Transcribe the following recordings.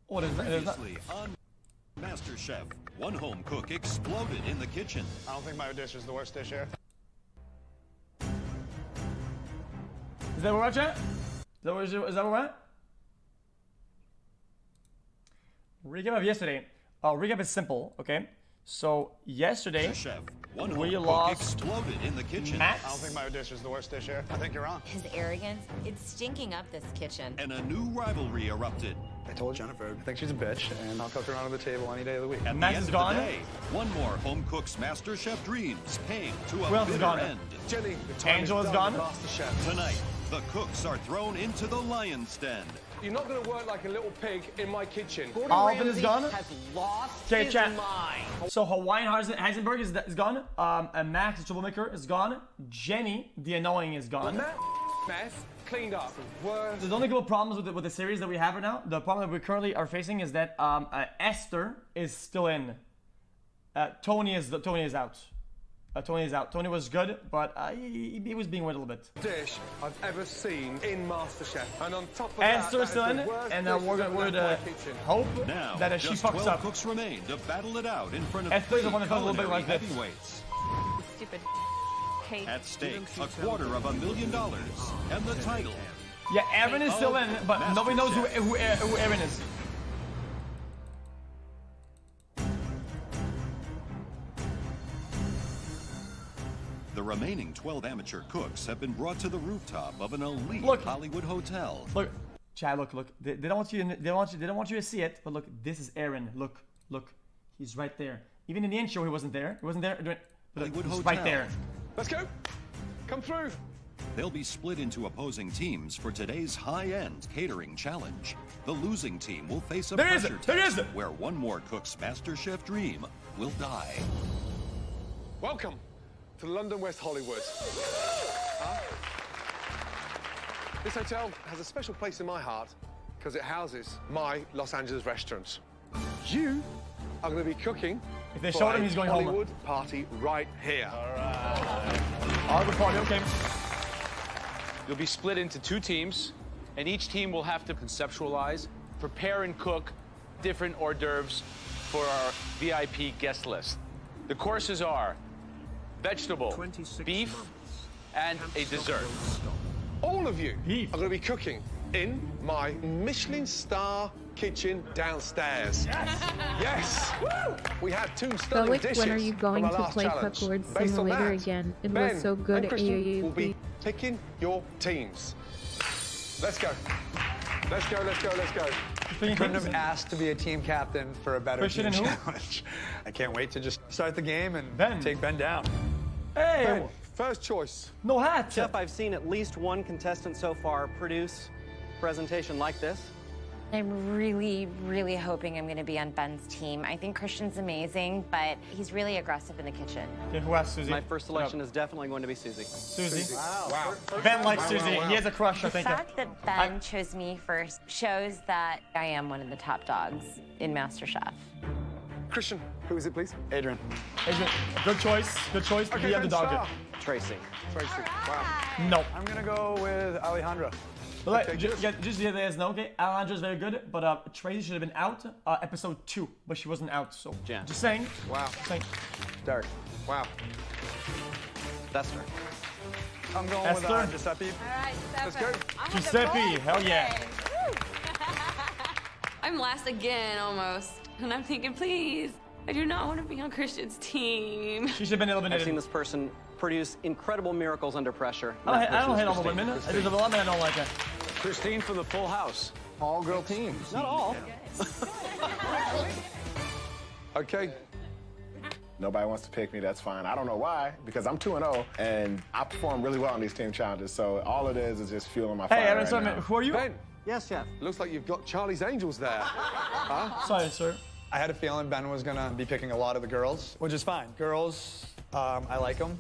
Oh, there's not. Previously on MasterChef, one home cook exploded in the kitchen. I don't think my dish is the worst dish here. Is that where we're at, chat? Is that where we're at? Recap of yesterday. Recap is simple, okay? So yesterday, Chef, one we home cook lost exploded in the kitchen. Max. I don't think my dish is the worst dish here. I think you're wrong. His arrogance, it's stinking up this kitchen. And a new rivalry erupted. I told Jennifer, I think she's a bitch, and I'll cook her under the table any day of the week. At Max the end is of gone. the day, one more home cook's MasterChef dreams came to Who a else is bitter gone? end. Jenny, the time Angela's is gone. done with MasterChef. Tonight, the cooks are thrown into the lion's den. You're not going to work like a little pig in my kitchen. Alvin is gone. Has lost Okay, his chat. mind. So Hawaiian Heisenberg is gone. And Max, the troublemaker, is gone. Jenny, the annoying, is gone. That mess cleaned up. Worst. There's only couple problems with the series that we have right now. The problem that we currently are facing is that Esther is still in. Tony is out. Tony is out. Tony was good, but he was being weird a little bit. Dish I've ever seen in MasterChef. And on top of Esther's that, still in, that is the worst and dish we're I've gonna ever had in my kitchen. hope Now, that she just fucks 12 up. cooks remain to battle it out in front of Esther's the one that three felt a little bit culinary like this. heavyweights. Stupid cake. At stake, $250,000 and the title. Yeah, Aaron is still in, but nobody knows who Aaron is. The remaining 12 amateur cooks have been brought to the rooftop of an elite Look. Hollywood hotel. Look, Chad, look. They don't want you. They don't want you to see it. But look, this is Aaron. Look. He's right there. Even in the intro, he wasn't there. He wasn't there. But look, Hollywood he's right Hotel. there. Let's go. Come through. They'll be split into opposing teams for today's high-end catering challenge. The losing team will face a There is pressure it. There test is it. where one more cook's MasterChef dream will die. Welcome to London, West Hollywood. Huh? This hotel has a special place in my heart because it houses my Los Angeles restaurants. You are going to be cooking If they for showed him, a he's going home. Hollywood party right here. Hollywood party. Okay. You'll be split into two teams, and each team will have to conceptualize, prepare, and cook different hors d'oeuvres for our VIP guest list. The courses are vegetable, beef, and a dessert. All of you Beef. are going to be cooking in my Michelin star kitchen downstairs. Yes! Woo! We had two stunning Stoic, dishes when are you going from our to last play challenge. Cuckword Based on Simulator that, again? It Ben was so good and at Christian will AAUP. be picking your teams. Let's go. Let's go, let's go, let's go. Couldn't have asked to be a team captain for a better Christian team and who? challenge. I can't wait to just start the game and Ben. take Ben down. Hey, Ben, first choice. no hat. Chef, I've seen at least one contestant so far produce a presentation like this. I'm really hoping I'm going to be on Ben's team. I think Christian's amazing, but he's really aggressive in the kitchen. Okay, who asked Susie? My first selection is definitely going to be Susie. Susie. Wow. Ben likes Susie. He has a crush, I The think. fact that Ben chose me first shows that I am one of the top dogs in MasterChef. Christian, who is it, please? Adrian. Adrian, good choice. Good choice to be Ben underdog. Starr. Tracy. Tracy. Wow. No. I'm gonna go with Alejandra. But like, Okay, just so you guys know, okay, Alejandro's very good, but Tracy should have been out episode 2, but she wasn't out, so Jan. just saying. Wow. Just saying. Derek. Wow. Esther. I'm going Esther. with Giuseppe. Let's go. Giuseppe, hell yeah. I'm last again almost. And I'm thinking, please, I do not want to be on Christian's team. She should have been I've eliminated. seen this person produce incredible miracles under pressure. I That don't person is hate all the Christine. women. There's a lot that I don't like her. Christine from the Full House. All-girl teams. Not all. Okay. Nobody wants to pick me, that's fine. I don't know why, because I'm 2-0, and I perform really well on these team challenges, so all it is just fueling my fire Hey, Aaron, right sorry, now. who are you? Ben, Yes, Chef. looks like you've got Charlie's Angels there. Sorry, sir. I had a feeling Ben was gonna be picking a lot of the girls, which is fine. Girls, I like them.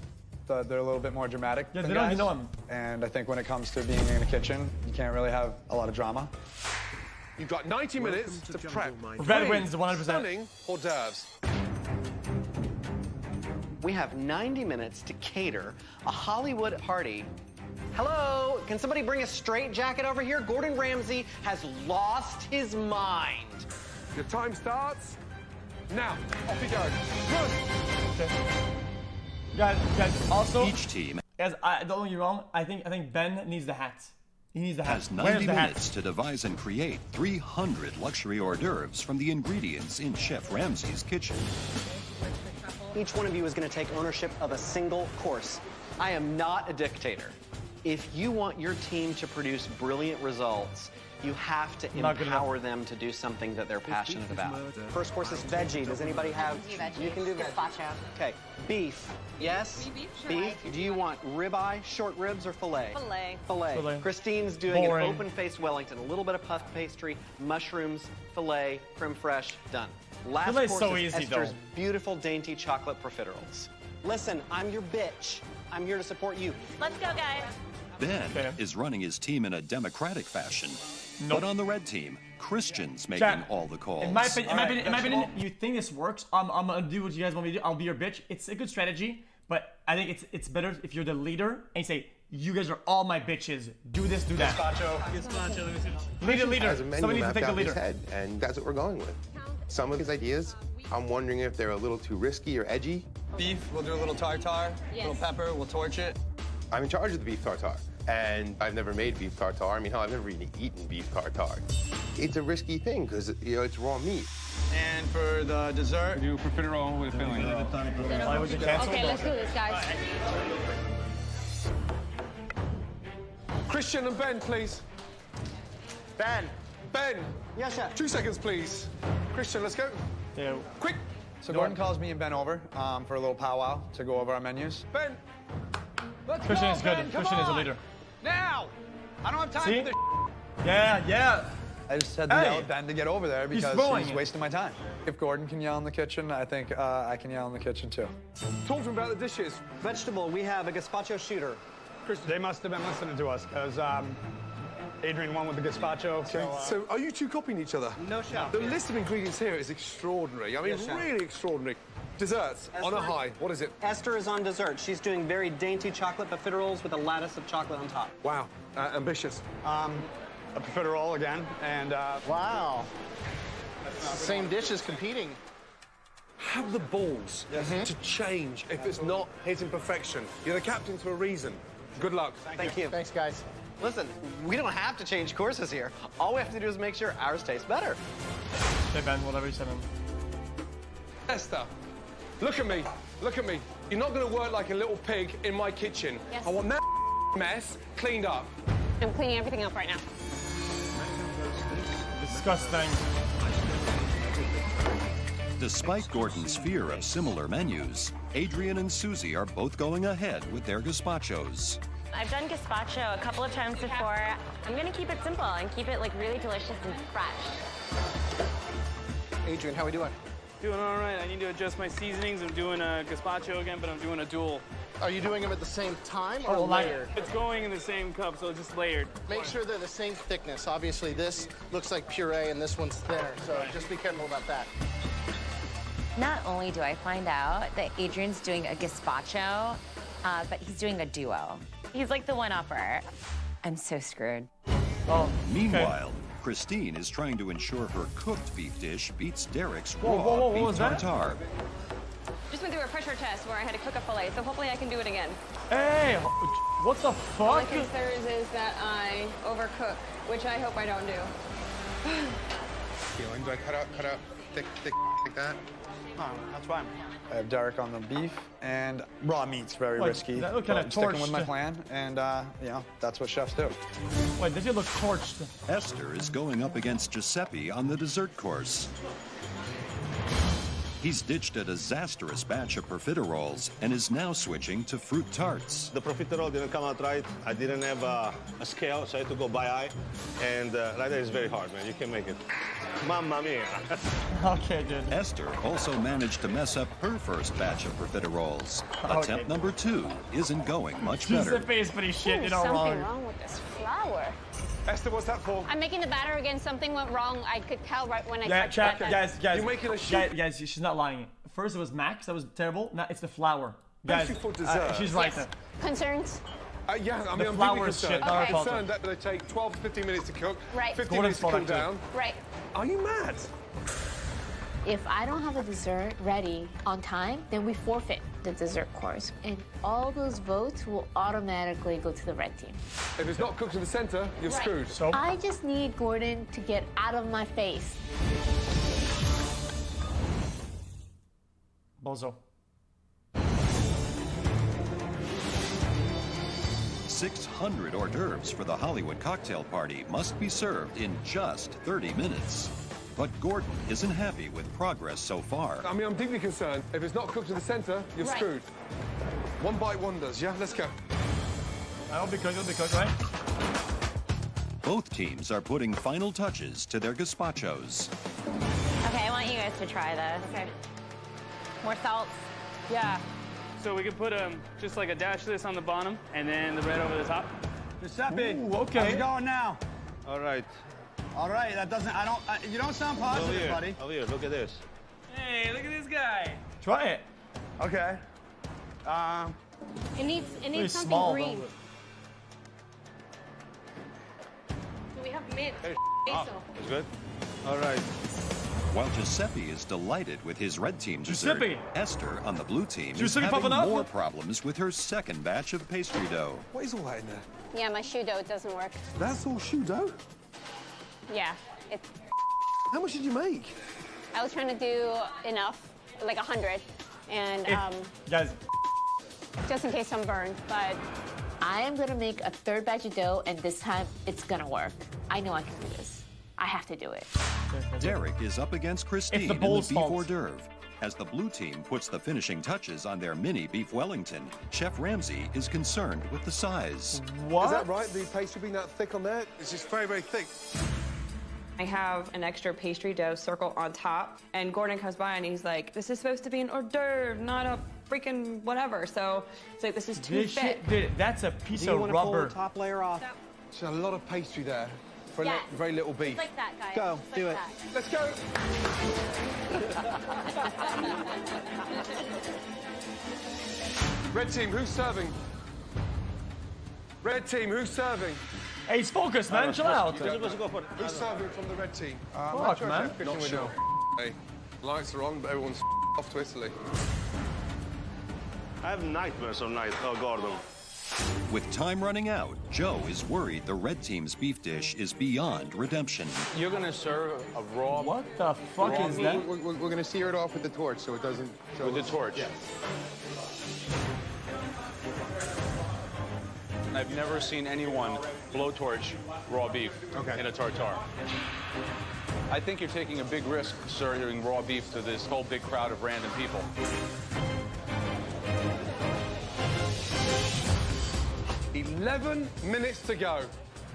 They're a little bit more dramatic Yeah, than they don't even guys. know him. And I think when it comes to being in a kitchen, you can't really have a lot of drama. You've got 90 minutes to prep. Red wins 100%. Stunning hors d'oeuvres. We have 90 minutes to cater a Hollywood party Hello, can somebody bring a straight jacket over here? Gordon Ramsay has lost his mind. Your time starts now. Off you go. Run. Okay. Guys, also, Each team don't get me wrong, I think Ben needs the hat. He needs the hat. has Where's 90 the hat? minutes to devise and create 300 luxury hors d'oeuvres from the ingredients in Chef Ramsay's kitchen. Each one of you is going to take ownership of a single course. I am not a dictator. If you want your team to produce brilliant results, you have to Not good empower them to do something that they're passionate about. First course is veggie. Does anybody have? You can do veggie. Gazpacho. Okay. Beef. Yes? Beef, sure. Beef. Do you want ribeye, short ribs, or filet? Filet. Filet. Christine's doing Boring. an open-faced Wellington, a little bit of puff pastry, mushrooms, filet, creme fraiche, done. Last Filet's course so is easy, Esther's though. beautiful, dainty chocolate profiteroles. Listen, I'm your bitch. I'm here to support you. Let's go, guys. Ben Okay. is running his team in a democratic fashion. Nope. But on the red team, Christian's making Chat, all the calls. In my opinion, you think this works? I'm gonna do what you guys want me to do. I'll be your bitch. It's a good strategy, but I think it's better if you're the leader and you say, you guys are all my bitches. Do this, do that. Lead a leader. Has a menu Somebody needs to mapped take the out in his leader. head, and that's what we're going with. Some of his ideas, I'm wondering if they're a little too risky or edgy. Beef, we'll do a little tartare, little pepper, we'll torch it. I'm in charge of the beef tartare, and I've never made beef tartare. I mean, hell, I've never even eaten beef tartare. It's a risky thing because it's raw meat. And for the dessert, Do profiterole with filling. Why would you cancel? Okay, let's do this, guys. Christian and Ben, please. Ben. Ben. Yes, chef. 2 seconds, please. Christian, let's go. Yeah. Quick. So Gordon calls me and Ben over for a little powwow to go over our menus. Ben. Let's Christian go, is good. Ben, come Christian is a on. leader. Now. I don't have time See? for this. Yeah. I just had to Hey! yell at Ben to get over there because throwing he's it. wasting my time. If Gordon can yell in the kitchen, I think I can yell in the kitchen too. Talk to him about the dishes. Vegetable, we have a gazpacho shooter. They must have been listening to us because Adrian won with the gazpacho. So are you two copying each other? No, chef. The list of ingredients here is extraordinary. I mean, Yes, chef. really extraordinary. Desserts on a high. What is it? Esther is on dessert. She's doing very dainty chocolate profiteroles with a lattice of chocolate on top. Wow. Ambitious. A profiterole again, and Wow. Same dishes competing. Have the balls to change if it's not hitting perfection. You're the captain for a reason. Good luck. Thank you. Thanks, guys. Listen, we don't have to change courses here. All we have to do is make sure ours tastes better. Okay, Ben, whatever you said. Esther, look at me. Look at me. You're not going to work like a little pig in my kitchen. Yes. I want that mess cleaned up. I'm cleaning everything up right now. Disgusting. Despite Gordon's fear of similar menus, Adrian and Susie are both going ahead with their gazpachos. I've done gazpacho a couple of times before. I'm gonna keep it simple and keep it like really delicious and fresh. Adrian, how we doing? doing all right. I need to adjust my seasonings. I'm doing a gazpacho again, but I'm doing a dual. Are you doing them at the same time or layered? It's going in the same cup, so it's just layered. Make sure they're the same thickness. Obviously, this looks like puree and this one's thinner, so just be careful about that. Not only do I find out that Adrian's doing a gazpacho, but he's doing a duo. He's like the one-upper. I'm so screwed. Oh, Meanwhile, Christine is trying to ensure her cooked beef dish beats Derek's raw what beef was that? tartare. Just went through a pressure test where I had to cook a fillet, so hopefully I can do it again. Hey, what the Only fuck? concerns is that I overcook, which I hope I don't do. Feeling? Do I cut out thick like that? No, that's fine. I have Derek on the beef, and raw meat's very Wait, risky. that look but kinda I'm sticking with torched. my plan, and you know, that's what chefs do. Wait, this look torched. Esther is going up against Giuseppe on the dessert course. He's ditched a disastrous batch of profiteroles and is now switching to fruit tarts. The profiterole didn't come out right. I didn't have a scale, so I had to go by eye. And like that is very hard, man. You can make it. Mamma mia. Okay, dude. Esther also managed to mess up her first batch of profiteroles. Attempt number 2 isn't going much better. Giuseppe is pretty shit, you know, Something wrong. wrong with this flour. Esther, what's that for? I'm making the batter again. Something went wrong. I could tell right when I Yeah, touched chat, that. guys, You're making a sheet. guys, she's not lying. First it was Max, that was terrible. Now it's the flour. Guys, Especially for dessert. she's right Yes. there. Concerns? Yeah, I mean, The I'm flour deeply is shit, concerned. not our I'm fault. concerned that they take 12 to 15 minutes to cook, Right. 15 minutes to cool Gordon's down. Right. Are you mad? If I don't have a dessert ready on time, then we forfeit the dessert course. And all those votes will automatically go to the red team. If it's not cooked in the center, you're screwed. So I just need Gordon to get out of my face. Bozo. 600 hors d'oeuvres for the Hollywood cocktail party must be served in just 30 minutes. But Gordon isn't happy with progress so far. I mean, I'm deeply concerned. If it's not cooked in the center, you're screwed. One bite wonders, yeah? Let's go. I'll be cooked, right? Both teams are putting final touches to their gazpachos. Okay, I want you guys to try this. Okay. More salt. Yeah. So we could put just like a dash of this on the bottom and then the red over the top. Giuseppe, okay. how's it going now? All right. All right, that doesn't, you don't sound positive, buddy. Over here, look at this. Hey, look at this guy. Try it. Okay. It needs Very something small, green. though. So we have mint, That's good. All right. While Giuseppe is delighted with his red team's Giuseppe. dessert, Esther on the blue team is Giuseppe having popping up? more problems with her second batch of pastry dough. What is all that in there? Yeah, my shoe dough doesn't work. That's all shoe dough? Yeah, it's. How much did you make? I was trying to do enough, like 100, and Guys, just in case I'm burned. But I am gonna make a third batch of dough, and this time it's gonna work. I know I can do this. I have to do it. Derek is up against Christine in the bowl's beef fault. hors d'oeuvre. As the blue team puts the finishing touches on their mini beef Wellington, Chef Ramsay is concerned with the size. what? Is that right? The pastry being that thick on there? It's just very, very thick. I have an extra pastry dough circle on top, and Gordon comes by and he's like, this is supposed to be an hors d'oeuvre, not a freaking whatever. So it's like, this is too This thick. shit, dude, that's a piece Do you of want to pull rubber. the top layer off? There's a lot of pastry there for Yes. very little beef. Like that, guys. Go, Just do like it. that. Let's go. Red team, who's serving? Red team, who's serving? Hey, he's focused, man. Chill out. Who's serving from the red team? Fuck, man. Not sure. Hey, lights are on, but everyone's off to Italy. I have nightmares of Gordon. With time running out, Joe is worried the red team's beef dish is beyond redemption. You're gonna serve a raw What the fuck is that? We're going to sear it off with the torch so it doesn't... with the torch. Yes. I've never seen anyone blowtorch raw beef in a tartare. I think you're taking a big risk serving raw beef to this whole big crowd of random people. "11 minutes to go."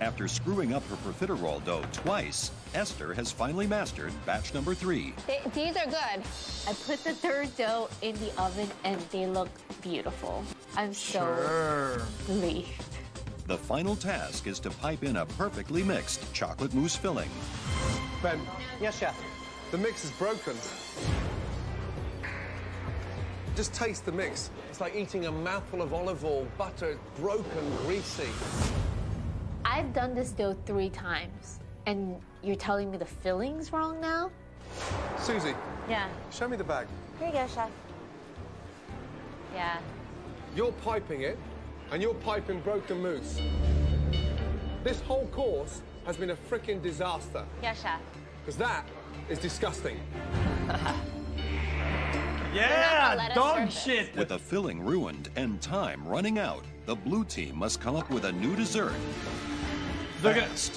After screwing up her profiterole dough twice, Esther has finally mastered batch number 3. These are good. I put the third dough in the oven, and they look beautiful. I'm so relieved. The final task is to pipe in a perfectly mixed chocolate mousse filling. Ben, Yes, chef. the mix is broken. Just taste the mix. It's like eating a mouthful of olive oil, butter, broken, greasy. I've done this dough 3 times, and you're telling me the filling's wrong now? Susie, Yeah. show me the bag. Here you go, chef. Yeah. You're piping it, and you're piping broken mousse. This whole course has been a freaking disaster, Yeah, chef. because that is disgusting. Yeah, let us dog serve it. shit. With the filling ruined and time running out, the blue team must come up with a new dessert. They're gonna, Fast.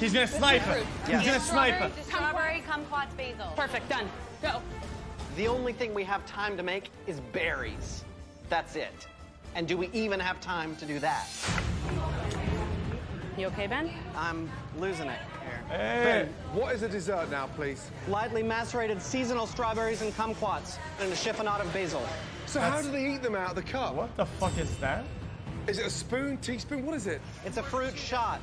he's gonna snipe her. He's gonna snipe her. Strawberry kumquats basil. Perfect, done. Go. The only thing we have time to make is berries. That's it. And do we even have time to do that? You okay, Ben? I'm losing it here. Hey. Ben, what is a dessert now, please? Lightly macerated seasonal strawberries and kumquats and a chiffonade of basil. So how do they eat them out of the cup? What the fuck is that? Is it a spoon, teaspoon? What is it? It's a fruit shot.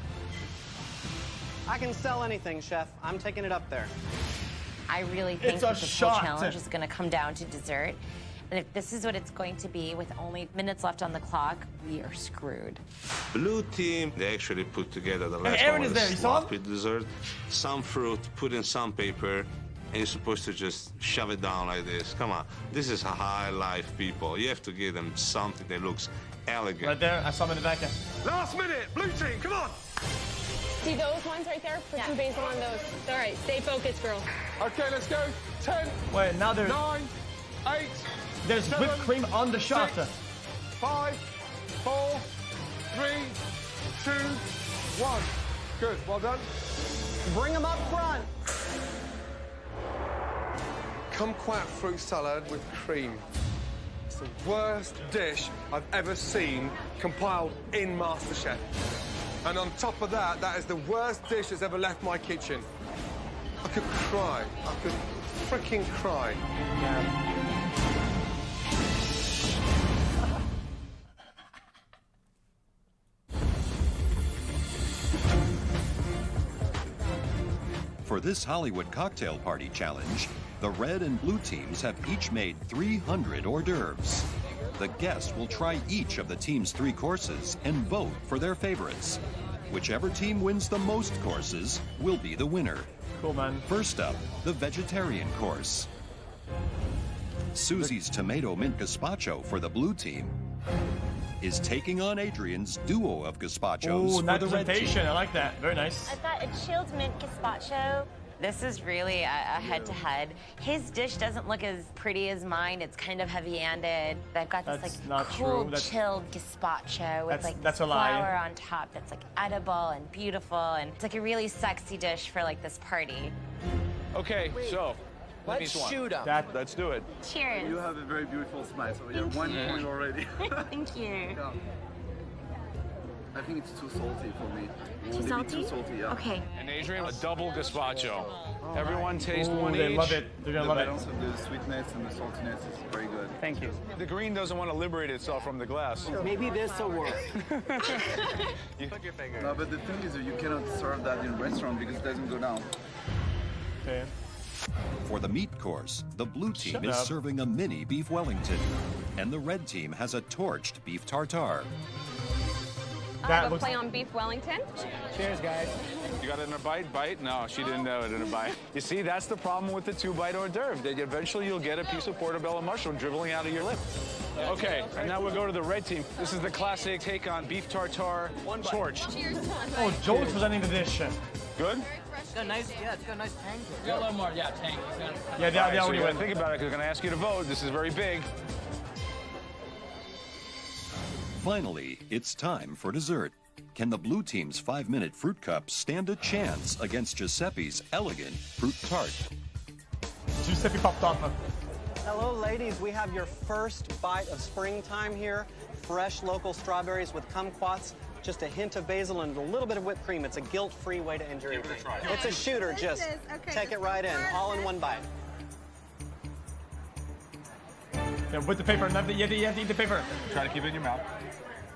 I can sell anything, chef. I'm taking it up there. I really think It's a that this whole shot. challenge is going to come down to dessert. And if this is what it's going to be with only minutes left on the clock, we are screwed. Blue team, they actually put together the last Aaron one is with there, a you saw him? sloppy dessert, some fruit, put in some paper, and you're supposed to just shove it down like this. Come on, this is high life, people. You have to give them something that looks elegant. Right there, I saw him in the back. Last minute, blue team, come on. See those ones right there? Put some basil on those. All right, stay focused, girls. Okay, let's go. 10. Wait, now there's 9, 8. there's 7, whipped cream on the shot. 6, 5, 4, 3, 2, 1. Good, well done. Bring them up front. Kumquat fruit salad with cream. It's the worst dish I've ever seen compiled in MasterChef. And on top of that, that is the worst dish that's ever left my kitchen. I could cry. I could freaking cry. For this Hollywood cocktail party challenge, the red and blue teams have each made 300 hors d'oeuvres. The guests will try each of the team's 3 courses and vote for their favorites. Whichever team wins the most courses will be the winner. Cool, man. First up, the vegetarian course. Susie's tomato mint gazpacho for the blue team is taking on Adrian's duo of gazpachos Ooh, for nice the red team. presentation. I like that. Very nice. I've got a chilled mint gazpacho. This is really a head-to-head. His dish doesn't look as pretty as mine. It's kind of heavy-handed. I've got this That's like not cool, true. chilled gazpacho with like that's a lie. flour on top that's like edible and beautiful, and it's like a really sexy dish for like this party. Okay, so Let's shoot them. let's do it. Cheers. You have a very beautiful smile, so you're 1 point already. Thank you. Yeah. I think it's too salty for me. Too Maybe salty? Too salty, yeah. Okay. And Adrian, a double gazpacho. Everyone taste Ooh, one they each. love it. They're The gonna love balance it. of the sweetness and the saltiness is very good. Thank you. The green doesn't want to liberate itself from the glass. Maybe this will work. No, but the thing is that you cannot serve that in a restaurant because it doesn't go down. Okay. For the meat course, the blue team Shut is up. serving a mini beef Wellington, and the red team has a torched beef tartare. I have a play on beef Wellington. Cheers, guys. You got it in a bite? Bite? No, she didn't know it in a bite. You see, that's the problem with the 2-bite hors d'oeuvre. That eventually you'll get a piece of portobello mushroom dribbling out of your lip. Okay, and now we'll go to the red team. This is the classic take on beef tartare torched. Cheers. Oh, Joel's presenting the dish. Good? It's got a nice, it's got a nice tang to it. A little more, yeah, tank. Yeah, they All right, so already you gotta win. think about it, because we're gonna ask you to vote. This is very big. Finally, it's time for dessert. Can the blue team's 5-minute fruit cup stand a chance against Giuseppe's elegant fruit tart? Giuseppe popped off. Hello, ladies. We have your first bite of springtime here. Fresh local strawberries with kumquats, just a hint of basil and a little bit of whipped cream. It's a guilt-free way to enjoy it. It's a shooter. Just take it right in, all in one bite. Yeah, with the paper. You have to eat the paper. Try to keep it in your mouth.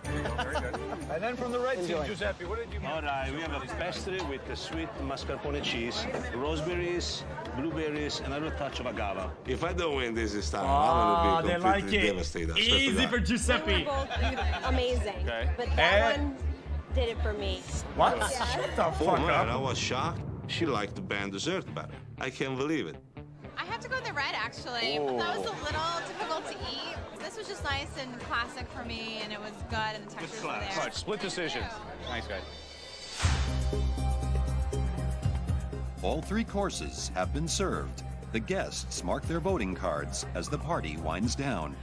Very good. And then from the red team, Enjoy. Giuseppe, what did you make? All right, we have a pastry with the sweet mascarpone cheese, raspberries, blueberries, and a little touch of agave. If I don't win this time, Oh, I'm they going to like be completely it. devastated. I swear to Easy God. for Giuseppe. Amazing. Okay. But that one did it for me. What? Shut the Oh fuck man, I up. was shocked. She liked the band dessert better. I can't believe it. I had to go with the red, actually. Oh. That was a little difficult to eat. This was just nice and classic for me, and it was good, and the textures were All there. right, split decision. Thanks, guys. All 3 courses have been served. The guests mark their voting cards as the party winds down.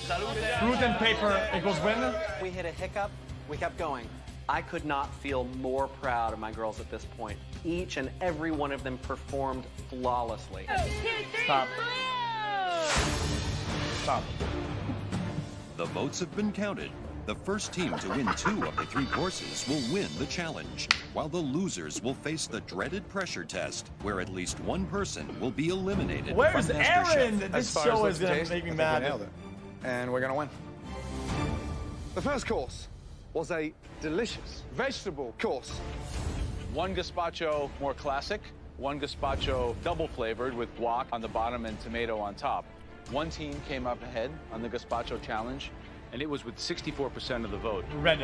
Fruit and paper equals win. We hit a hiccup. We kept going. I could not feel more proud of my girls at this point. Each and every one of them performed flawlessly. Stop. Stop. The votes have been counted. The first team to win 2 of the 3 courses will win the challenge, while the losers will face the dreaded pressure test, where at least one person will be eliminated. Where's from MasterChef. Aaron? As This far show as is looks gonna taste, make me I think mad. we nailed it. And we're gonna win. The first course was a delicious vegetable course. One gazpacho more classic, one gazpacho double flavored with guac on the bottom and tomato on top. One team came up ahead on the gazpacho challenge, and it was with 64% of the vote. Red.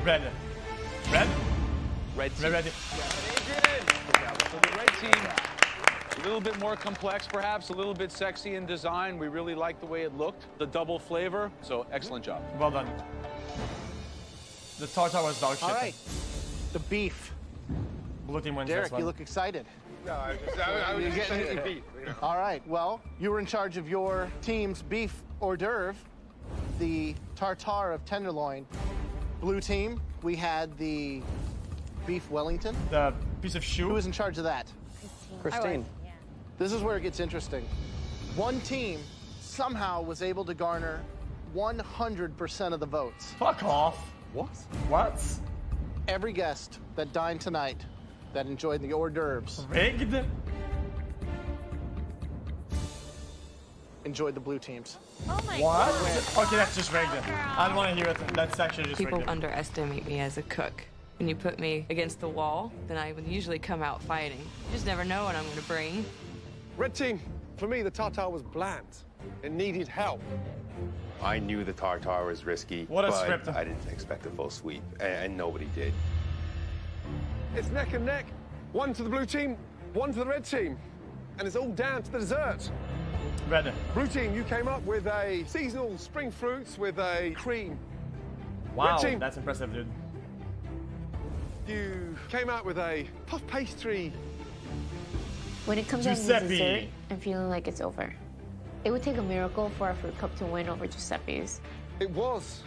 Red. Red? Red team. Red. So the red team, a little bit more complex, perhaps, a little bit sexy in design. We really liked the way it looked, the double flavor. So excellent job. Well done. The tartar was dog shit. All right, the beef. Blue team wins Derek, this one. you look excited. No, I was just saying the beef. You know. All right, well, you were in charge of your team's beef hors d'oeuvre, the tartare of tenderloin. Blue team, we had the beef Wellington. The piece of shoe. Who was in charge of that? Christine. Yeah. This is where it gets interesting. One team somehow was able to garner 100% of the votes. Fuck off. What? What? Every guest that dined tonight that enjoyed the hors d'oeuvres Rigged? enjoyed the blue teams. Oh my What? God. Okay, that's just rigged. I don't want to hear it. That's actually just People rigged. underestimate me as a cook. When you put me against the wall, then I would usually come out fighting. You just never know what I'm going to bring. Red team, for me, the tartare was bland. It needed help. I knew the tartare was risky, What a but script. I didn't expect a full sweep, and nobody did. It's neck and neck. One to the blue team, one to the red team. And it's all down to the dessert. Red. Blue team, you came up with a seasonal spring fruits with a cream. Wow, Red team. that's impressive, dude. You came out with a puff pastry. When it comes down to Giuseppe. dessert, I'm feeling like it's over. It would take a miracle for our food cup to win over Giuseppe's. It was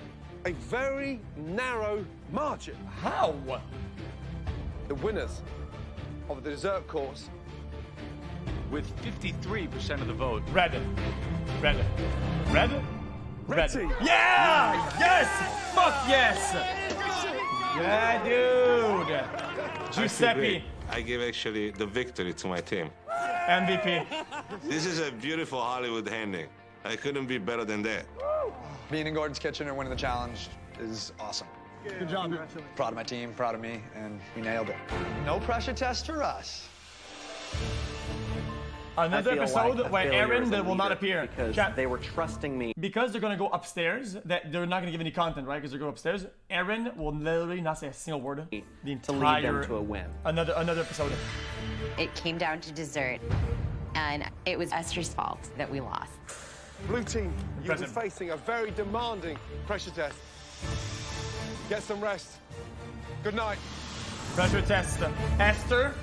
a very narrow margin. How? The winners of the dessert course. With 53% of the vote. Red. Red. Red? Red team. Yeah! Yes! Fuck yes! Yeah, dude! Giuseppe, I give actually the victory to my team. MVP. This is a beautiful Hollywood ending. I couldn't be better than that. Being in Gordon's kitchen and winning the challenge is awesome. Good job. Proud of my team, proud of me, and we nailed it. No pressure test for us. Another I feel episode like a where failure Aaron as a will not leader appear. because Chat. they were trusting me. Because they're gonna go upstairs, that they're not gonna give any content, right? Because they're going upstairs. Aaron will literally not say a single word. The To entire lead them to a win. Another episode. It came down to dessert, and it was Esther's fault that we lost. Blue team, you'll be Impressive. facing a very demanding pressure test. Get some rest. Good night. Pressure test. Esther.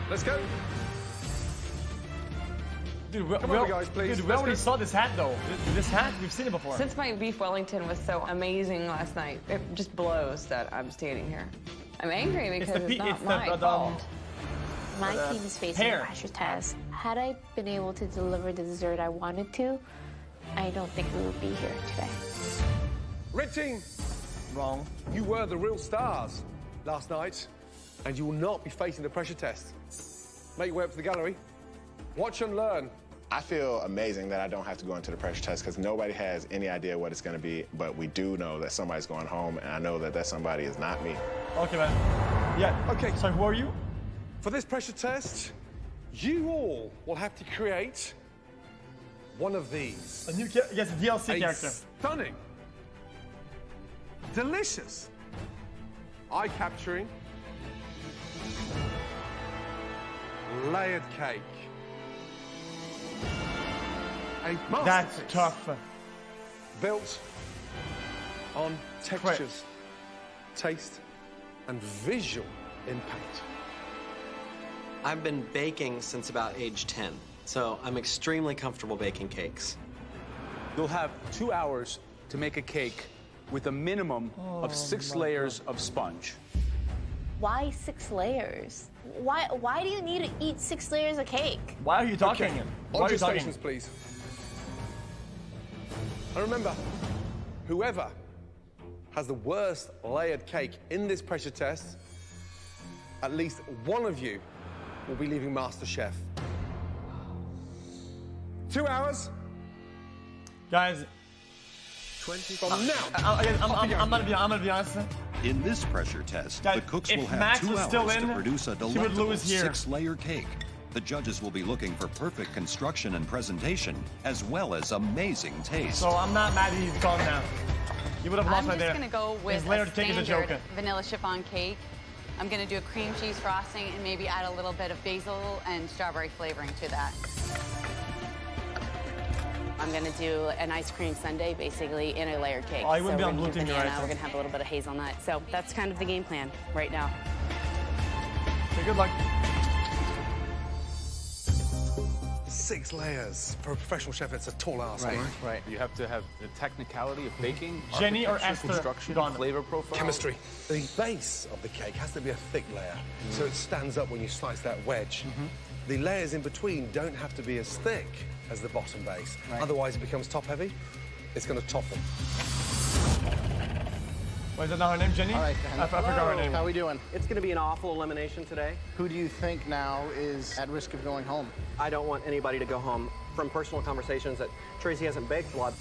Let's go. Dude, Come over, guys, please. Dude, we Let's already go. saw this hat, though. This hat, we've seen it before. Since my beef Wellington was so amazing last night, it just blows that I'm standing here. I'm angry because it's, not my fault. My team is facing hair. a pressure test. Had I been able to deliver the dessert I wanted to, I don't think we would be here today. Red team, Wrong. you were the real stars last night, and you will not be facing the pressure test. Make your way up to the gallery. Watch and learn. I feel amazing that I don't have to go into the pressure test because nobody has any idea what it's going to be, but we do know that somebody's going home, and I know that that somebody is not me. Okay, man. Yeah. Okay. So who are you? For this pressure test, you all will have to create one of these. A new yes, DLC character. Stunning, delicious, eye-capturing, layered cake. A That's masterpiece tough. built on textures, taste, and visual impact. I've been baking since about age 10, so I'm extremely comfortable baking cakes. You'll have 2 hours to make a cake with a minimum of 6 layers of sponge. Why 6 layers? Why do you need to eat 6 layers of cake? Why are you talking? Okay. Why On are to you talking? stations, please. And remember, whoever has the worst layered cake in this pressure test, at least one of you will be leaving MasterChef. 2 hours, Guys, 20 from now. I'm gonna be honest. In this pressure test, Guys, the cooks if will have Max 2 was still hours to in, produce a he would delectable lose here. 6-layer cake. The judges will be looking for perfect construction and presentation, as well as amazing taste. So I'm not mad that he's gone now. You would have lost I'm right there. just gonna go with His layered a cake is a standard joke. vanilla chiffon cake. I'm gonna do a cream cheese frosting and maybe add a little bit of basil and strawberry flavoring to that. I'm gonna do an ice cream sundae, basically, in a layered cake. Oh, you wouldn't be we're on gonna blue do team, you're banana, right. we're gonna have a little bit of hazelnut. So that's kind of the game plan right now. Okay, good luck. 6 layers. For a professional chef, it's a tall ask, Right. You have to have the technicality of baking, Jenny or architecture, Esther? construction, Gone. flavor profile. Chemistry. The base of the cake has to be a thick layer, so it stands up when you slice that wedge. The layers in between don't have to be as thick as the bottom base. Otherwise, it becomes top-heavy. It's going to topple. What is it now her name, Jenny? All right, I forgot her name. How we doing? It's going to be an awful elimination today. Who do you think now is at risk of going home? I don't want anybody to go home. From personal conversations that Tracy hasn't baked a lot.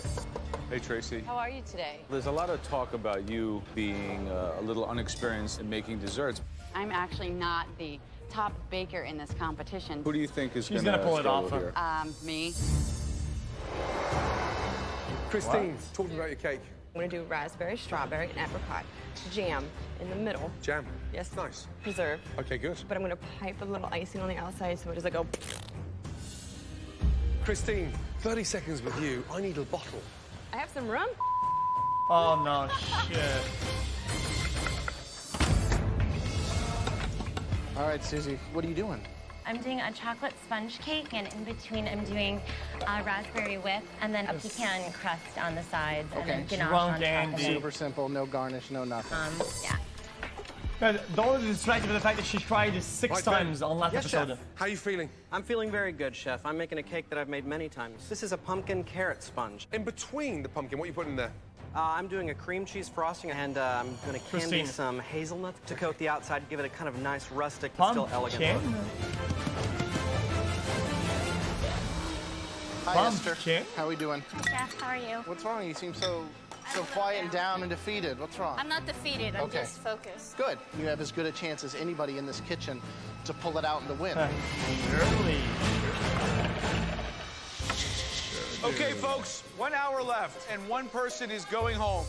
Hey, Tracy. How are you today? There's a lot of talk about you being a little unexperienced in making desserts. I'm actually not the top baker in this competition. Who do you think is She's gonna gonna pull it struggle off, here? Me. Christine, talk to me about your cake. I'm gonna do raspberry, strawberry, and apricot jam in the middle. Jam. Yes. Nice. Preserved. Okay, good. But I'm gonna pipe a little icing on the outside so it doesn't go. Christine, 30 seconds with you. I need a bottle. I have some rum. Oh no, shit. All right, Susie, what are you doing? I'm doing a chocolate sponge cake, and in between I'm doing a raspberry whip, and then a pecan crust on the sides, and then ganache on top of it. Super simple, no garnish, no nothing. Yeah. Guys, don't be distracted by the fact that she tried this 6 times on last episode. Chef. How are you feeling? I'm feeling very good, Chef. I'm making a cake that I've made many times. This is a pumpkin carrot sponge. In between the pumpkin, what are you putting in there? I'm doing a cream cheese frosting, and I'm going to candy Christine. some hazelnut to coat the outside, give it a kind of nice rustic, but still elegant look. Hi, Esther. How are we doing? Chef, how are you? What's wrong? You seem so quiet and down and defeated. What's wrong? I'm not defeated. I'm Okay. just focused. Good. You have as good a chance as anybody in this kitchen to pull it out and to win. Okay, folks, 1 hour left, and one person is going home.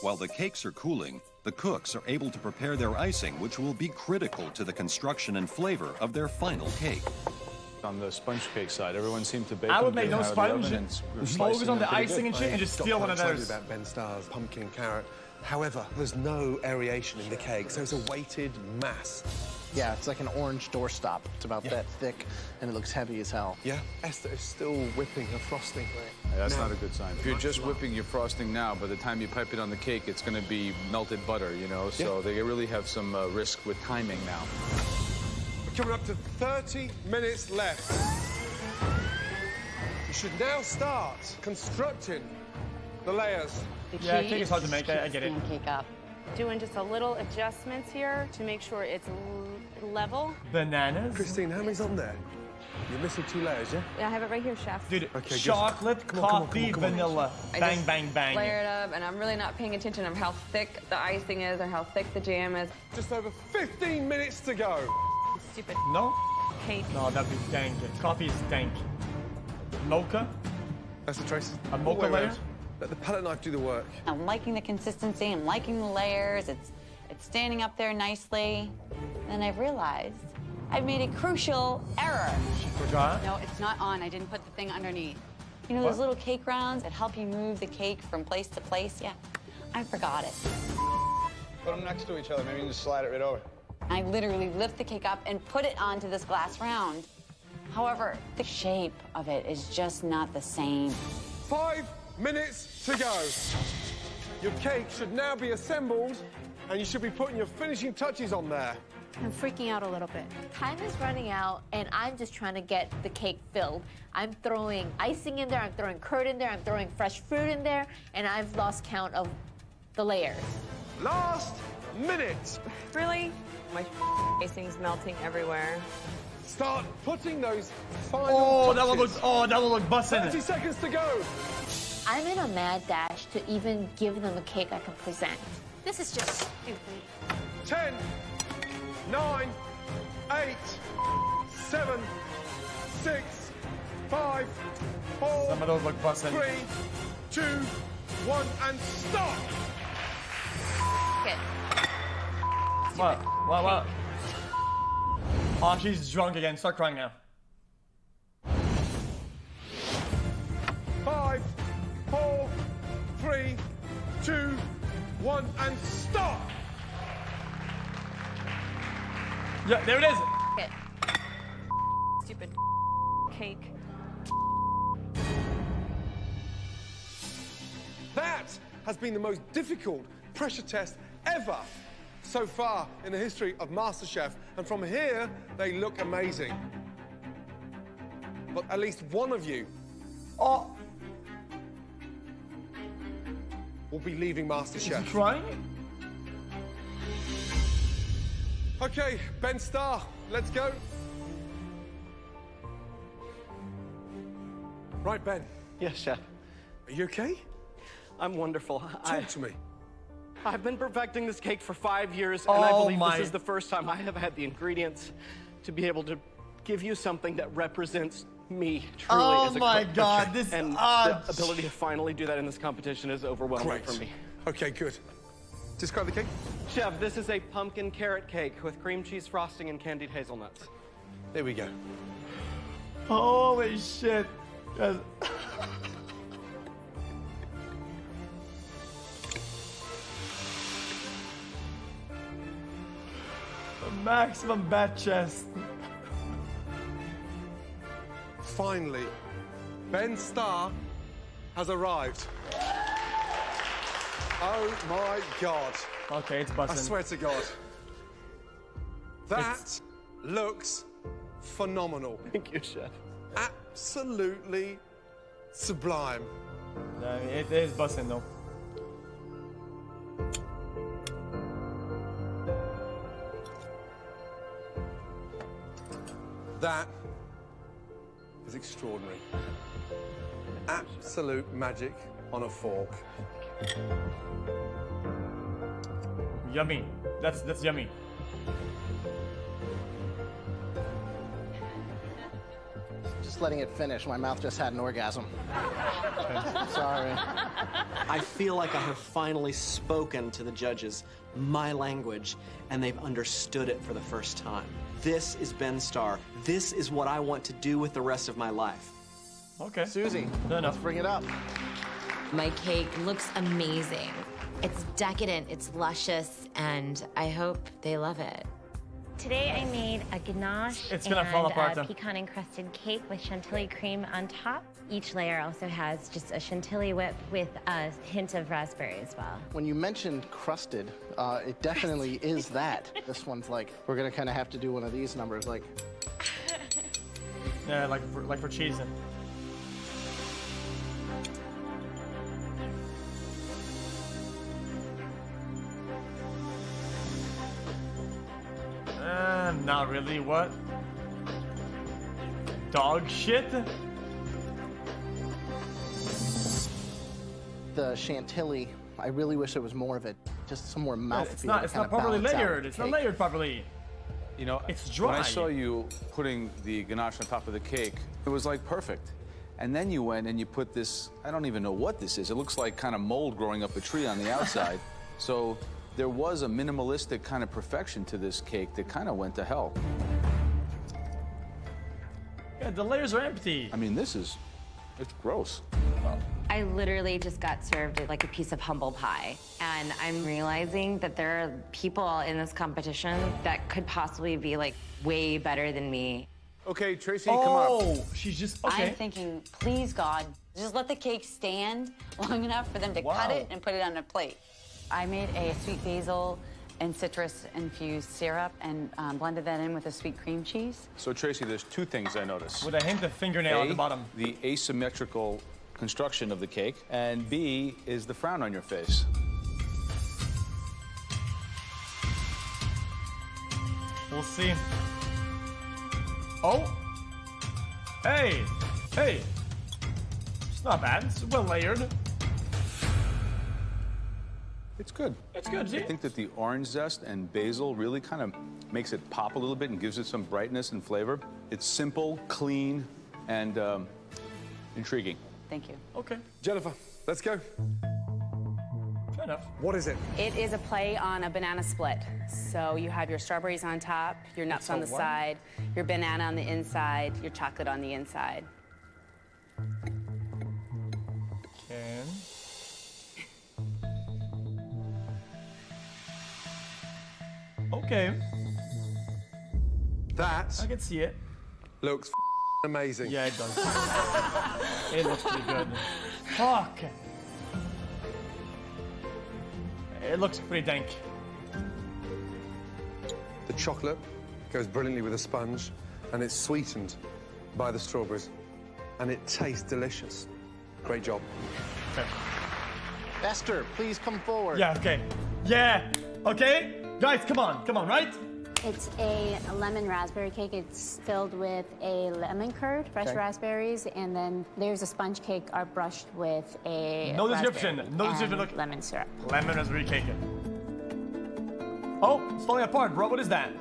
While the cakes are cooling, the cooks are able to prepare their icing, which will be critical to the construction and flavor of their final cake. On the sponge cake side, everyone seemed to bake I would them, make get no them out of the sponge, oven, and we're focus slicing on them the pretty icing good. and shit, and just Got steal quite one of excited those. about Ben Starr's pumpkin carrot. However, there's no aeration in the cake, so it's a weighted mass. Yeah, it's like an orange doorstop. It's about that thick, and it looks heavy as hell. Yeah, Esther is still whipping her frosting. That's Now, not a good sign. If you're just whipping your frosting now, by the time you pipe it on the cake, it's going to be melted butter, you know? So they really have some risk with timing now. We're coming up to 30 minutes left. You should now start constructing the layers. Yeah, cake is hard to make. I get it. Cake up. Doing just a little adjustments here to make sure it's level. Bananas? Christine, how many's on there? You're missing 2 layers, yeah? Yeah, I have it right here, Chef. Dude, Okay, good. chocolate, Come on, coffee, come on. vanilla. I Bang, just bang, bang. Layer it up, and I'm really not paying attention of how thick the icing is or how thick the jam is. Just over 15 minutes to go. Stupid No? cake. No, that'd be dank. Coffee is dank. Mocha? That's the trace. A mocha layer? Let the palette knife do the work. I'm liking the consistency. I'm liking the layers. It's standing up there nicely. Then I've realized I've made a crucial error. Forgot? No, it's not on. I didn't put the thing underneath. You know those little cake rounds that help you move the cake from place to place? Yeah, I forgot it. Put them next to each other. Maybe you can just slide it right over. I literally lift the cake up and put it onto this glass round. However, the shape of it is just not the same. 5 minutes to go. Your cake should now be assembled, and you should be putting your finishing touches on there. I'm freaking out a little bit. Time is running out, and I'm just trying to get the cake filled. I'm throwing icing in there, I'm throwing curd in there, I'm throwing fresh fruit in there, and I've lost count of the layers. Last minute. Really? My icing's melting everywhere. Start putting those final Oh, touches. that one looks bussin'. 30 seconds to go. I'm in a mad dash to even give them a cake I can present. This is just stupid. 10, 9, 8, 7, 6, 5, 4, Some of those look busted. 3, 2, 1, and stop! What? Oh, she's drunk again. Start crying now. 5, 4, 3, 2, 1, and stop! Yeah, there it is. Stupid cake. That has been the most difficult pressure test ever so far in the history of MasterChef. And from here, they look amazing. But at least one of you will be leaving MasterChef. Crying? Okay, Ben Starr, let's go. Right, Ben. Yes, Chef. Are you okay? I'm wonderful. Talk to me. I've been perfecting this cake for 5 years, and I believe this is the first time I have had the ingredients to be able to give you something that represents me truly as a cook. God, this and the ability to finally do that in this competition is overwhelming for me. Okay, good. Describe the cake. Chef, this is a pumpkin carrot cake with cream cheese frosting and candied hazelnuts. There we go. Holy shit. Maximum bat chest. Finally, Ben Starr has arrived. Oh my God. Okay, it's I busting. swear to God. That looks phenomenal. Thank you, Chef. Absolutely sublime. No, it is busting though. That is extraordinary. Absolute magic on a fork. Yummy. That's yummy. Just letting it finish. My mouth just had an orgasm. Sorry. I feel like I have finally spoken to the judges my language, and they've understood it for the first time. This is Ben Starr. This is what I want to do with the rest of my life. Okay. Susie, let's bring it up. My cake looks amazing. It's decadent, it's luscious, and I hope they love it. Today I made a ganache It's gonna fall apart, then. pecan-encrusted cake with chantilly cream on top. Each layer also has just a chantilly whip with a hint of raspberry as well. When you mentioned crusted, it definitely is that. This one's like, we're gonna kind of have to do one of these numbers, like. Yeah, like for cheese. Not really. What? Dog shit? The chantilly, I really wish there was more of it. Just some more mouthfeel. It's not properly layered. It's not layered properly. You know, it's dry. When I saw you putting the ganache on top of the cake, it was like perfect. And then you went and you put this, I don't even know what this is. It looks like kind of mold growing up a tree on the outside. So there was a minimalistic kind of perfection to this cake that kind of went to hell. Yeah, the layers are empty. I mean, it's gross. I literally just got served like a piece of humble pie, and I'm realizing that there are people in this competition that could possibly be like way better than me. Okay, Tracy, come up. Oh, she's just okay. I'm thinking, please God, just let the cake stand long enough for them to cut it and put it on a plate. I made a sweet basil and citrus infused syrup and blended that in with a sweet cream cheese. So Tracy, there's two things I noticed. With a hint of fingernail at the bottom. The asymmetrical construction of the cake, and B is the frown on your face. We'll see. Oh! Hey! Hey! not bad. It's well layered. It's good. It's good, see? I think that the orange zest and basil really kind of makes it pop a little bit and gives it some brightness and flavor. It's simple, clean, and intriguing. Thank you. Okay. Jennifer, let's go. Fair enough. What is it? It is a play on a banana split. So you have your strawberries on top, your nuts on the side, your banana on the inside, your chocolate on the inside. Okay. Okay. That I can see it. looks amazing. Yeah, it does. It looks pretty good. Fuck. It looks pretty dank. The chocolate goes brilliantly with the sponge, and it's sweetened by the strawberries, and it tastes delicious. Great job. Okay. Esther, please come forward. Yeah, okay. Yeah, okay. Guys, come on, right? It's a lemon raspberry cake. It's filled with a lemon curd, fresh raspberries, and then there's a sponge cake are brushed with a No description. No description. Look. Lemon syrup. Lemon raspberry cake. Oh, it's falling apart, bro. What is that?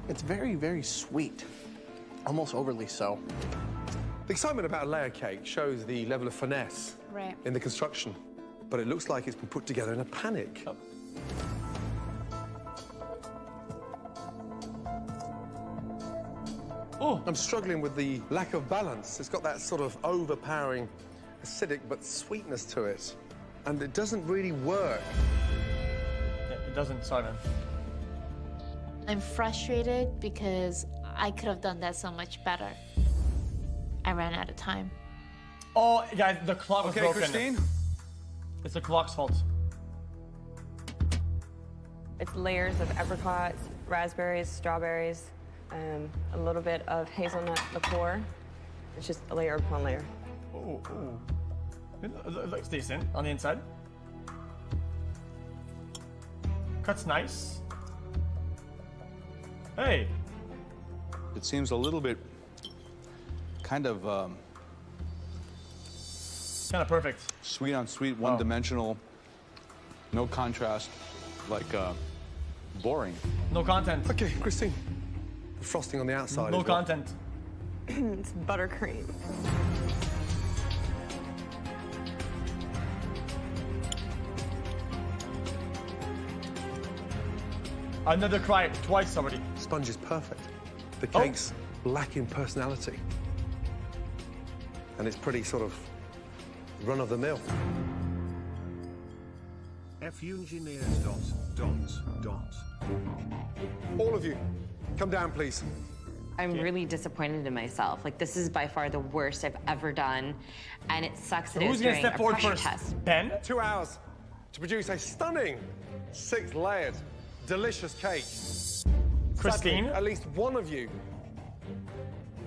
It's very, very sweet. Almost overly so. The excitement about a layer cake shows the level of finesse Right. in the construction, but it looks like it's been put together in a panic. Oh, I'm struggling with the lack of balance. It's got that sort of overpowering acidic but sweetness to it, and it doesn't really work. Yeah, it doesn't. Sorry, man. I'm frustrated because I could have done that so much better. I ran out of time. Oh, guys, the clock was broken. Christine? It's the clock's fault. It's layers of apricots, raspberries, strawberries, a little bit of hazelnut liqueur. It's just a layer upon layer. Oh, oh. It looks decent on the inside. Cuts nice. Hey. It seems a little bit kind of perfect. Sweet on sweet, one-dimensional, no contrast, like boring. No content. Okay, Christine. The frosting on the outside. No is what? content. It's buttercream. Another cry twice already. Sponge is perfect. The cake's lacking personality. And it's pretty sort of run-of-the-mill. F-Engineers ... All of you, come down, please. I'm really disappointed in myself. Like, this is by far the worst I've ever done, and it sucks that it was during a pressure test. Ben? 2 hours to produce a stunning 6-layered, delicious cake. Christine? Sadly, at least one of you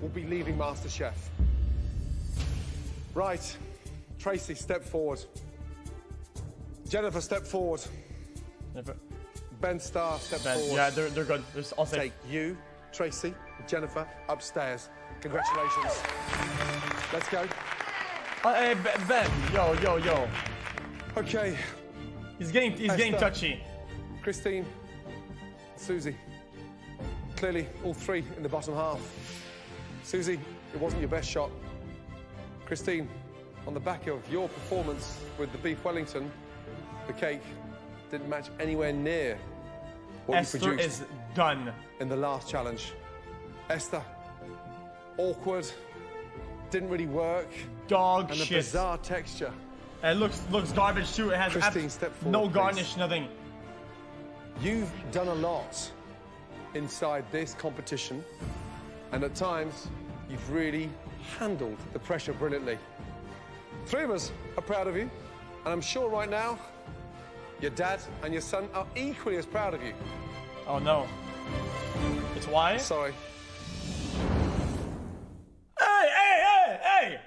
will be leaving MasterChef. Right. Tracy, step forward. Jennifer, step forward. Ben Starr, step forward. Yeah, they're good. I'll say. Take you, Tracy, Jennifer, upstairs. Congratulations. Let's go. Hey, Ben. Yo. Okay. He's getting touchy. Christine, Susie. Clearly, all three in the bottom half. Susie, it wasn't your best shot. Christine, on the back of your performance with the beef Wellington, the cake didn't match anywhere near what Esther you produced is done in the last challenge. Esther, awkward, didn't really work. Dog and shit. a bizarre texture. It looks garbage too. It has Christine, step forward, no please. garnish, nothing. You've done a lot inside this competition, and at times, you've really handled the pressure brilliantly. 3 of us are proud of you, and I'm sure right now, your dad and your son are equally as proud of you. Oh no. It's why? Sorry. Hey!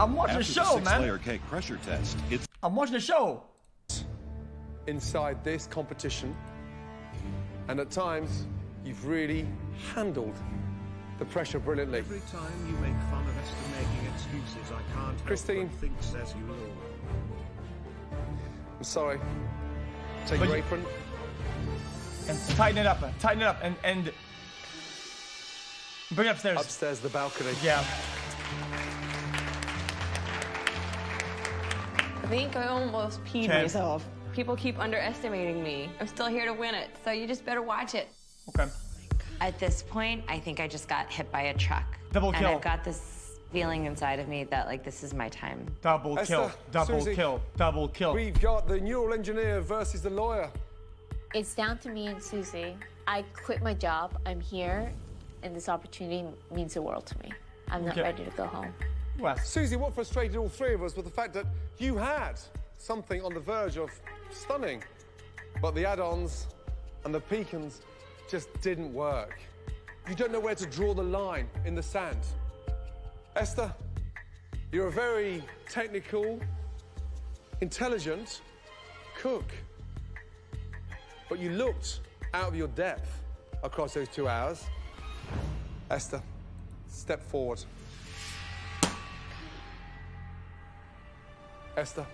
I'm watching After the show, the man. 6-layer cake pressure test, I'm watching the show. Inside this competition, and at times, you've really handled the pressure brilliantly. Every time you make fun of Esther making excuses, I can't help Christine. but think says you all. I'm sorry. Take your apron. And tighten it up, and bring it upstairs. Upstairs, the balcony. Yeah. I think I almost peed myself. People keep underestimating me. I'm still here to win it, so you just better watch it. Okay. At this point, I think I just got hit by a truck. Double kill. And I've got this feeling inside of me that, like, this is my time. Double kill. Esther, Double Susie, kill. Double kill. We've got the neural engineer versus the lawyer. It's down to me and Susie. I quit my job. I'm here, and this opportunity means the world to me. I'm not ready to go home. Well, Susie, what frustrated all three of us was the fact that you had something on the verge of stunning, but the add-ons and the pecans just didn't work. You don't know where to draw the line in the sand. Esther, you're a very technical, intelligent cook, but you looked out of your depth across those 2 hours. Esther, step forward. Esther,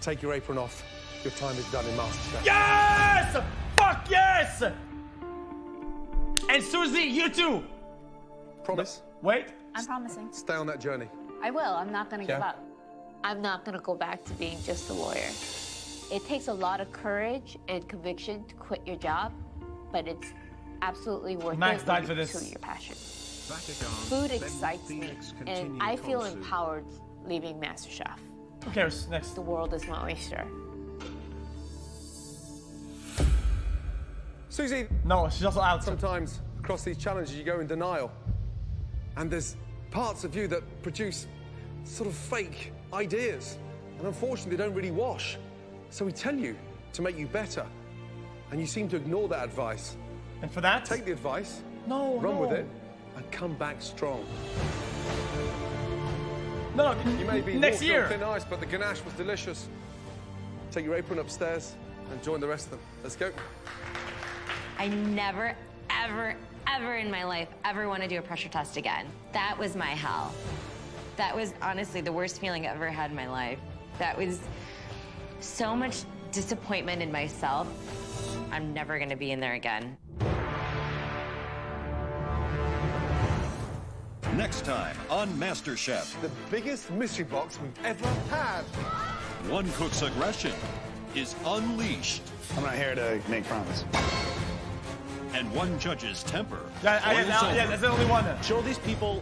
take your apron off. Your time is done in MasterChef. Yes! Fuck yes! And Susie, you too. Promise? Wait. I'm promising. Stay on that journey. I will. I'm not going to give Yeah. up. I'm not going to go back to being just a lawyer. It takes a lot of courage and conviction to quit your job, but it's absolutely worth Max it died when for you this. pursue your passion. Vatican, Food then excites me, Phoenix and continue I feel concert. empowered leaving MasterChef. Who cares? Next. The world is my oyster. Susie. No, she's also out. Sometimes across these challenges you go in denial. And there's parts of you that produce sort of fake ideas. And unfortunately, they don't really wash. So we tell you to make you better. And you seem to ignore that advice. And for that? Take the advice. No, Run no. with it. And come back strong. No, you may be next walking year. on thin ice, but the ganache was delicious. Take your apron upstairs and join the rest of them. Let's go. I never, ever, ever in my life ever want to do a pressure test again. That was my hell. That was honestly the worst feeling I ever had in my life. That was so much disappointment in myself. I'm never going to be in there again. Next time on MasterChef. The biggest mystery box we've ever had. One cook's aggression is unleashed. I'm not here to make promises. And one judge's temper. Yeah, that's the only one. Show these people.